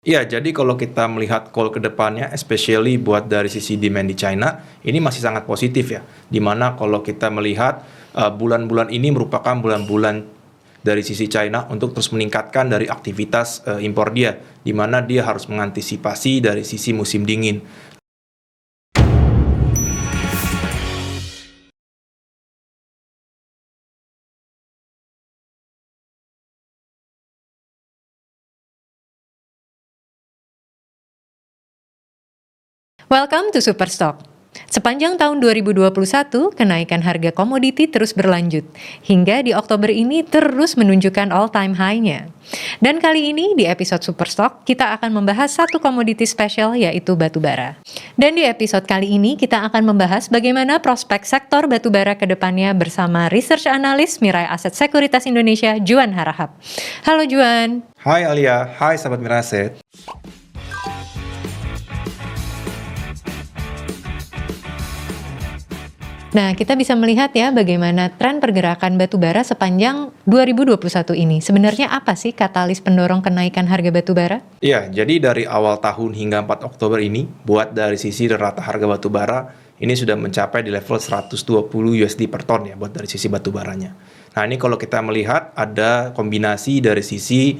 Iya, jadi kalau kita melihat call ke depannya, especially buat dari sisi demand di China, ini masih sangat positif ya. Dimana kalau kita melihat bulan-bulan ini merupakan bulan-bulan dari sisi China untuk terus meningkatkan dari aktivitas impor dia, di mana dia harus mengantisipasi dari sisi musim dingin. Welcome to Superstock. Sepanjang tahun 2021, kenaikan harga komoditi terus berlanjut, hingga di Oktober ini terus menunjukkan all-time high-nya. Dan kali ini di episode Superstock, kita akan membahas satu komoditi spesial yaitu batu bara. Dan di episode kali ini kita akan membahas bagaimana prospek sektor batu bara ke depannya bersama research analis Mirae Asset Sekuritas Indonesia, Juan Harahap. Halo Juan. Hai Alia, hai sahabat Mirae Asset. Nah, kita bisa melihat ya bagaimana tren pergerakan batu bara sepanjang 2021 ini. Sebenarnya apa sih katalis pendorong kenaikan harga batu bara? Iya, jadi dari awal tahun hingga 4 Oktober ini, buat dari sisi rata harga batu bara, ini sudah mencapai di level 120 USD per ton ya, buat dari sisi batu baranya. Nah, ini kalau kita melihat ada kombinasi dari sisi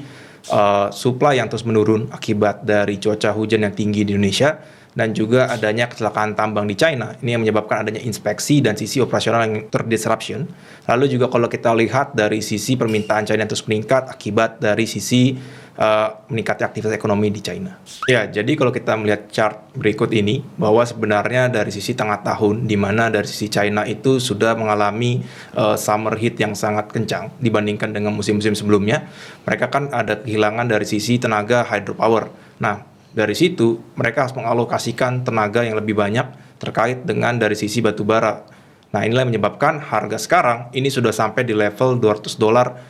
supply yang terus menurun akibat dari cuaca hujan yang tinggi di Indonesia, dan juga adanya kecelakaan tambang di China. Ini yang menyebabkan adanya inspeksi dan sisi operasional yang terdisruption. Lalu juga kalau kita lihat dari sisi permintaan China terus meningkat akibat dari sisi meningkatnya aktivitas ekonomi di China. Ya, jadi kalau kita melihat chart berikut ini, bahwa sebenarnya dari sisi tengah tahun, di mana dari sisi China itu sudah mengalami summer heat yang sangat kencang dibandingkan dengan musim-musim sebelumnya. Mereka kan ada kehilangan dari sisi tenaga hydropower. Nah, dari situ, mereka harus mengalokasikan tenaga yang lebih banyak terkait dengan dari sisi batu bara. Nah, inilah yang menyebabkan harga sekarang ini sudah sampai di level $200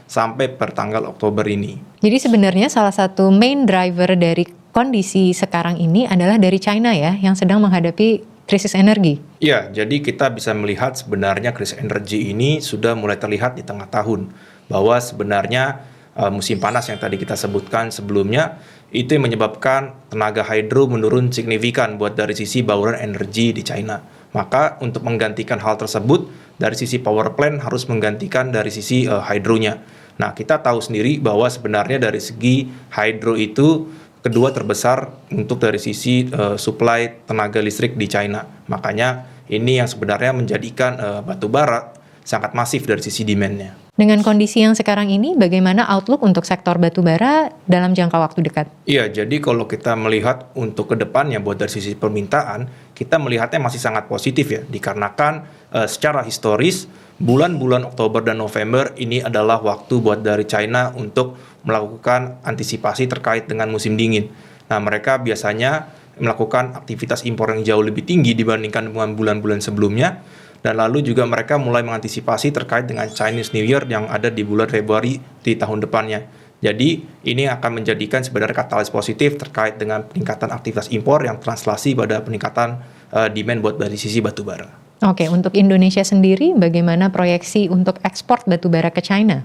sampai per tanggal Oktober ini. Jadi sebenarnya salah satu main driver dari kondisi sekarang ini adalah dari China ya, yang sedang menghadapi krisis energi. Iya, jadi kita bisa melihat sebenarnya krisis energi ini sudah mulai terlihat di tengah tahun. Bahwa sebenarnya musim panas yang tadi kita sebutkan sebelumnya, itu yang menyebabkan tenaga hydro menurun signifikan buat dari sisi bauran energi di China. Maka untuk menggantikan hal tersebut, dari sisi power plant harus menggantikan dari sisi hydronya. Nah, kita tahu sendiri bahwa sebenarnya dari segi hydro itu kedua terbesar untuk dari sisi supply tenaga listrik di China. Makanya ini yang sebenarnya menjadikan batu bara sangat masif dari sisi demand-nya. Dengan kondisi yang sekarang ini, bagaimana outlook untuk sektor batu bara dalam jangka waktu dekat? Iya, jadi kalau kita melihat untuk ke depannya buat dari sisi permintaan, kita melihatnya masih sangat positif ya, dikarenakan secara historis, bulan-bulan Oktober dan November ini adalah waktu buat dari China untuk melakukan antisipasi terkait dengan musim dingin. Nah, mereka biasanya melakukan aktivitas impor yang jauh lebih tinggi dibandingkan dengan bulan-bulan sebelumnya. Dan lalu juga mereka mulai mengantisipasi terkait dengan Chinese New Year yang ada di bulan Februari di tahun depannya. Jadi ini akan menjadikan sebenarnya katalis positif terkait dengan peningkatan aktivitas impor yang translasi pada peningkatan demand buat dari sisi batu bara. Oke, untuk Indonesia sendiri bagaimana proyeksi untuk ekspor batu bara ke China?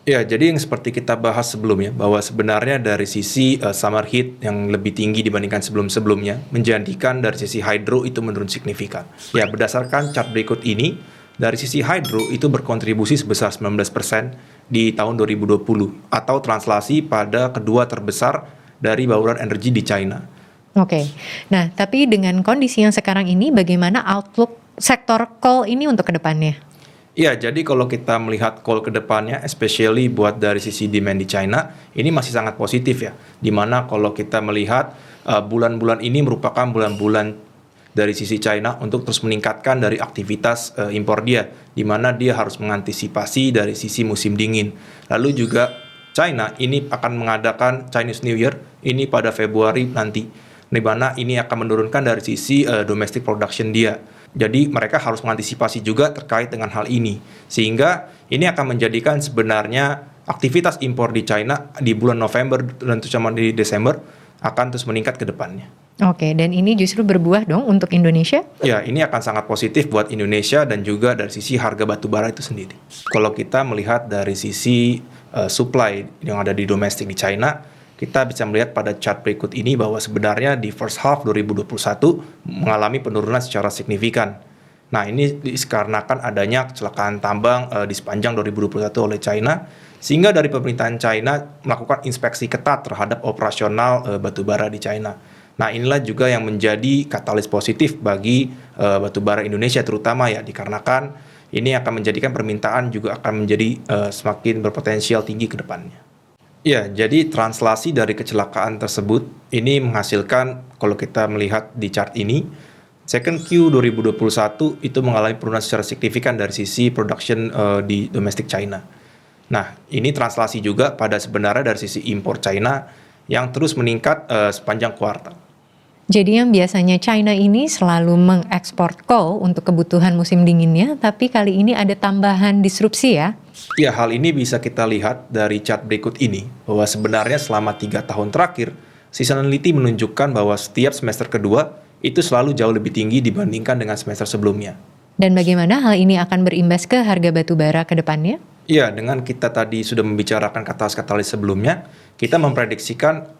Ya, jadi yang seperti kita bahas sebelumnya, bahwa sebenarnya dari sisi summer heat yang lebih tinggi dibandingkan sebelum-sebelumnya, menjadikan dari sisi hydro itu menurun signifikan. Ya, berdasarkan chart berikut ini, dari sisi hydro itu berkontribusi sebesar 19% di tahun 2020, atau translasi pada kedua terbesar dari bauran energi di China. Oke, nah tapi dengan kondisi yang sekarang ini, bagaimana outlook sektor coal ini untuk kedepannya? Iya, jadi kalau kita melihat call ke depannya, especially buat dari sisi demand di China, ini masih sangat positif ya. Dimana kalau kita melihat bulan-bulan ini merupakan bulan-bulan dari sisi China untuk terus meningkatkan dari aktivitas impor dia. Dimana dia harus mengantisipasi dari sisi musim dingin. Lalu juga China ini akan mengadakan Chinese New Year ini pada Februari nanti. Dimana ini akan menurunkan dari sisi domestic production dia. Jadi mereka harus mengantisipasi juga terkait dengan hal ini. Sehingga ini akan menjadikan sebenarnya aktivitas impor di China di bulan November dan terutama di Desember akan terus meningkat ke depannya. Oke, dan ini justru berbuah dong untuk Indonesia? Ya, ini akan sangat positif buat Indonesia dan juga dari sisi harga batu bara itu sendiri. Kalau kita melihat dari sisi supply yang ada di domestik di China, kita bisa melihat pada chart berikut ini bahwa sebenarnya di first half 2021 mengalami penurunan secara signifikan. Nah, ini dikarenakan adanya kecelakaan tambang di sepanjang 2021 oleh China, sehingga dari pemerintahan China melakukan inspeksi ketat terhadap operasional batubara di China. Nah, inilah juga yang menjadi katalis positif bagi batubara Indonesia terutama ya, dikarenakan ini akan menjadikan permintaan juga akan menjadi semakin berpotensial tinggi ke depannya. Ya, jadi translasi dari kecelakaan tersebut ini menghasilkan, kalau kita melihat di chart ini, second Q 2021 itu mengalami penurunan secara signifikan dari sisi production di domestik China. Nah, ini translasi juga pada sebenarnya dari sisi impor China yang terus meningkat sepanjang kuartal. Jadi yang biasanya China ini selalu mengekspor coal untuk kebutuhan musim dinginnya, tapi kali ini ada tambahan disrupsi ya? Ya, hal ini bisa kita lihat dari chart berikut ini, bahwa sebenarnya selama 3 tahun terakhir, seasonality menunjukkan bahwa setiap semester kedua itu selalu jauh lebih tinggi dibandingkan dengan semester sebelumnya. Dan bagaimana hal ini akan berimbas ke harga batu bara ke depannya? Ya, dengan kita tadi sudah membicarakan katalis-katalis sebelumnya, kita memprediksikan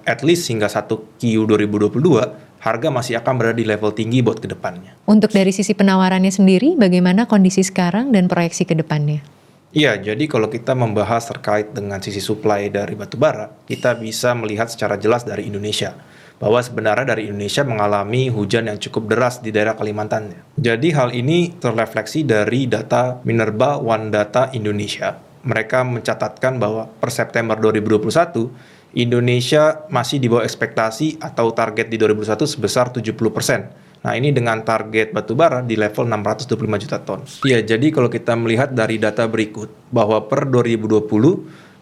at least hingga 1 Q 2022, harga masih akan berada di level tinggi buat ke depannya. Untuk dari sisi penawarannya sendiri, bagaimana kondisi sekarang dan proyeksi ke depannya? Iya, jadi kalau kita membahas terkait dengan sisi supply dari batu bara, kita bisa melihat secara jelas dari Indonesia, bahwa sebenarnya dari Indonesia mengalami hujan yang cukup deras di daerah Kalimantan. Jadi hal ini terrefleksi dari data Minerba One Data Indonesia. Mereka mencatatkan bahwa per September 2021, Indonesia masih di bawah ekspektasi atau target di 2021 sebesar 70%. Nah, ini dengan target batubara di level 625 juta ton. Iya, jadi kalau kita melihat dari data berikut, bahwa per 2020,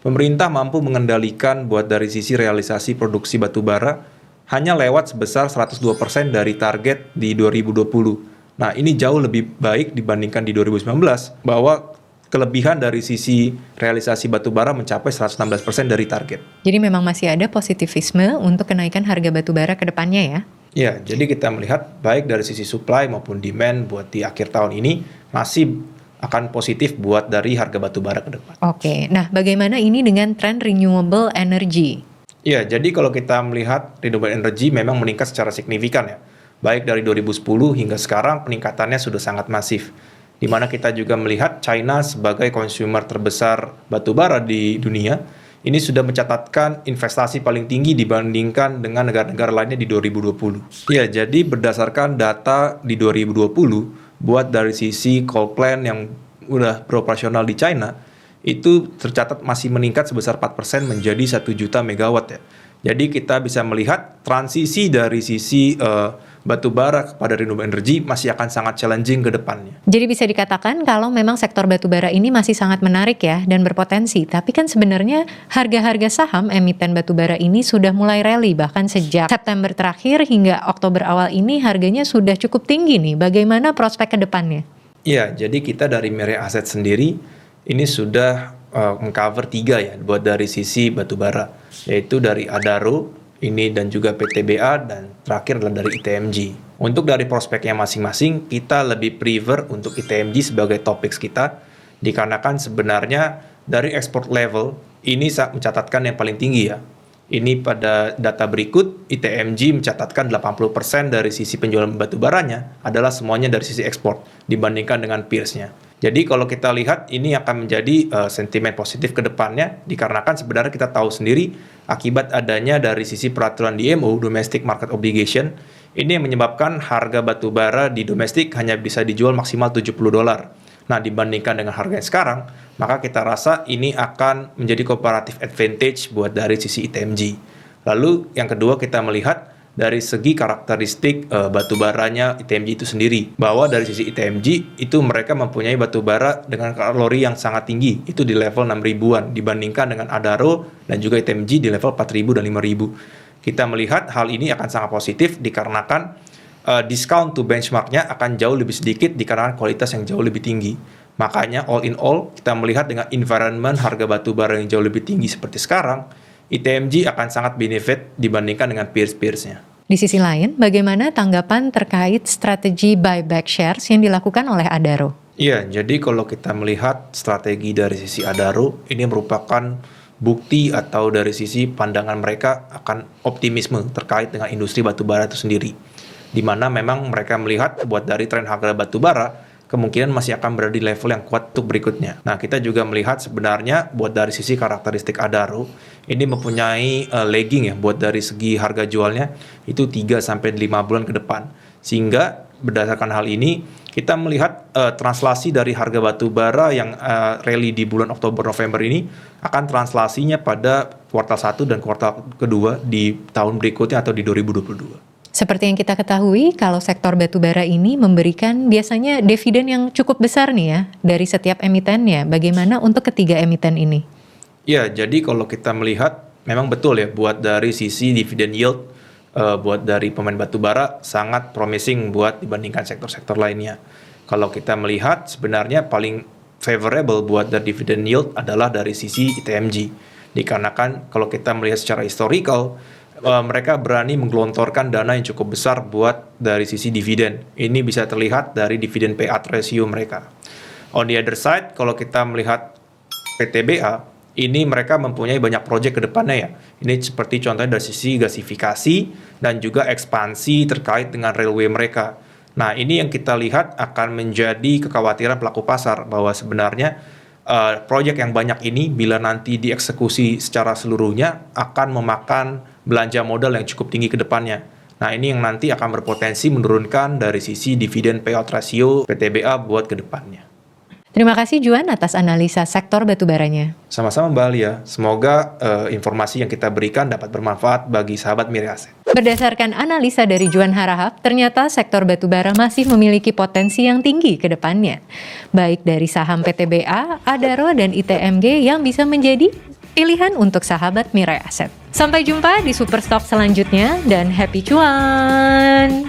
pemerintah mampu mengendalikan buat dari sisi realisasi produksi batubara hanya lewat sebesar 102% dari target di 2020. Nah, ini jauh lebih baik dibandingkan di 2019, bahwa kelebihan dari sisi realisasi batubara mencapai 116% dari target. Jadi memang masih ada positivisme untuk kenaikan harga batubara ke depannya ya? Ya, jadi kita melihat baik dari sisi supply maupun demand buat di akhir tahun ini masih akan positif buat dari harga batubara ke depan. Oke, nah bagaimana ini dengan tren renewable energy? Ya, jadi kalau kita melihat renewable energy memang meningkat secara signifikan ya. Baik dari 2010 hingga sekarang peningkatannya sudah sangat masif. Di mana kita juga melihat China sebagai konsumer terbesar batubara di dunia, ini sudah mencatatkan investasi paling tinggi dibandingkan dengan negara-negara lainnya di 2020. Ya, jadi berdasarkan data di 2020, buat dari sisi coal plant yang udah beroperasional di China, itu tercatat masih meningkat sebesar 4% menjadi 1 juta megawatt ya. Jadi kita bisa melihat transisi dari sisi batu bara kepada renewable energy masih akan sangat challenging ke depannya. Jadi bisa dikatakan kalau memang sektor batu bara ini masih sangat menarik ya dan berpotensi. Tapi kan sebenarnya harga-harga saham emiten batu bara ini sudah mulai rally. Bahkan sejak September terakhir hingga Oktober awal ini harganya sudah cukup tinggi nih. Bagaimana prospek ke depannya? Iya, jadi kita dari Mirae Asset sendiri ini sudah mengcover 3 ya buat dari sisi batu bara, yaitu dari Adaro, ini dan juga PTBA, dan terakhir adalah dari ITMG. Untuk dari prospeknya masing-masing, kita lebih prefer untuk ITMG sebagai topik kita, dikarenakan sebenarnya dari export level, ini mencatatkan yang paling tinggi ya. Ini pada data berikut, ITMG mencatatkan 80% dari sisi penjualan batu baranya adalah semuanya dari sisi ekspor, dibandingkan dengan peers-nya. Jadi kalau kita lihat ini akan menjadi sentimen positif ke depannya, dikarenakan sebenarnya kita tahu sendiri akibat adanya dari sisi peraturan DMO, Domestic Market Obligation, ini yang menyebabkan harga batu bara di domestik hanya bisa dijual maksimal $70. Nah, dibandingkan dengan harga yang sekarang, maka kita rasa ini akan menjadi comparative advantage buat dari sisi ITMG. Lalu yang kedua kita melihat dari segi karakteristik batu baranya ITMG itu sendiri, bahwa dari sisi ITMG itu mereka mempunyai batu bara dengan kalori yang sangat tinggi, itu di level 6.000-an dibandingkan dengan Adaro dan juga ITMG di level 4.000 dan 5.000. Kita melihat hal ini akan sangat positif dikarenakan discount to benchmarknya akan jauh lebih sedikit dikarenakan kualitas yang jauh lebih tinggi. Makanya all in all kita melihat dengan environment harga batu bara yang jauh lebih tinggi seperti sekarang, ITMG akan sangat benefit dibandingkan dengan peers-peersnya. Di sisi lain, bagaimana tanggapan terkait strategi buyback shares yang dilakukan oleh Adaro? Iya, jadi kalau kita melihat strategi dari sisi Adaro, ini merupakan bukti atau dari sisi pandangan mereka akan optimisme terkait dengan industri batubara itu sendiri. Di mana memang mereka melihat buat dari tren harga batubara kemungkinan masih akan berada di level yang kuat untuk berikutnya. Nah, kita juga melihat sebenarnya buat dari sisi karakteristik Adaro, ini mempunyai lagging ya buat dari segi harga jualnya itu 3-5 bulan ke depan. Sehingga berdasarkan hal ini, kita melihat translasi dari harga batubara yang rally di bulan Oktober-November ini akan translasinya pada kuartal 1 dan kuartal kedua di tahun berikutnya atau di 2022. Seperti yang kita ketahui, kalau sektor batubara ini memberikan biasanya dividen yang cukup besar nih ya dari setiap emitennya. Bagaimana untuk ketiga emiten ini? Ya, jadi kalau kita melihat memang betul ya buat dari sisi dividen yield buat dari pemain batubara sangat promising buat dibandingkan sektor-sektor lainnya. Kalau kita melihat sebenarnya paling favorable buat dari dividen yield adalah dari sisi ITMG. Dikarenakan kalau kita melihat secara historical, mereka berani menggelontorkan dana yang cukup besar buat dari sisi dividen. Ini bisa terlihat dari dividen payout ratio mereka. On the other side, kalau kita melihat PTBA, ini mereka mempunyai banyak proyek ke depannya ya. Ini seperti contohnya dari sisi gasifikasi dan juga ekspansi terkait dengan railway mereka. Nah, ini yang kita lihat akan menjadi kekhawatiran pelaku pasar bahwa sebenarnya proyek yang banyak ini bila nanti dieksekusi secara seluruhnya akan memakan belanja modal yang cukup tinggi ke depannya. Nah, ini yang nanti akan berpotensi menurunkan dari sisi dividen payout ratio PTBA buat ke depannya. Terima kasih Juan atas analisa sektor batubaranya. Sama-sama Mbak Alia, semoga informasi yang kita berikan dapat bermanfaat bagi sahabat Mirae Asset. Berdasarkan analisa dari Juan Harahap, ternyata sektor batubara masih memiliki potensi yang tinggi ke depannya. Baik dari saham PTBA, Adaro, dan ITMG yang bisa menjadi pilihan untuk sahabat Mirae Asset. Sampai jumpa di Superstock selanjutnya dan happy cuan!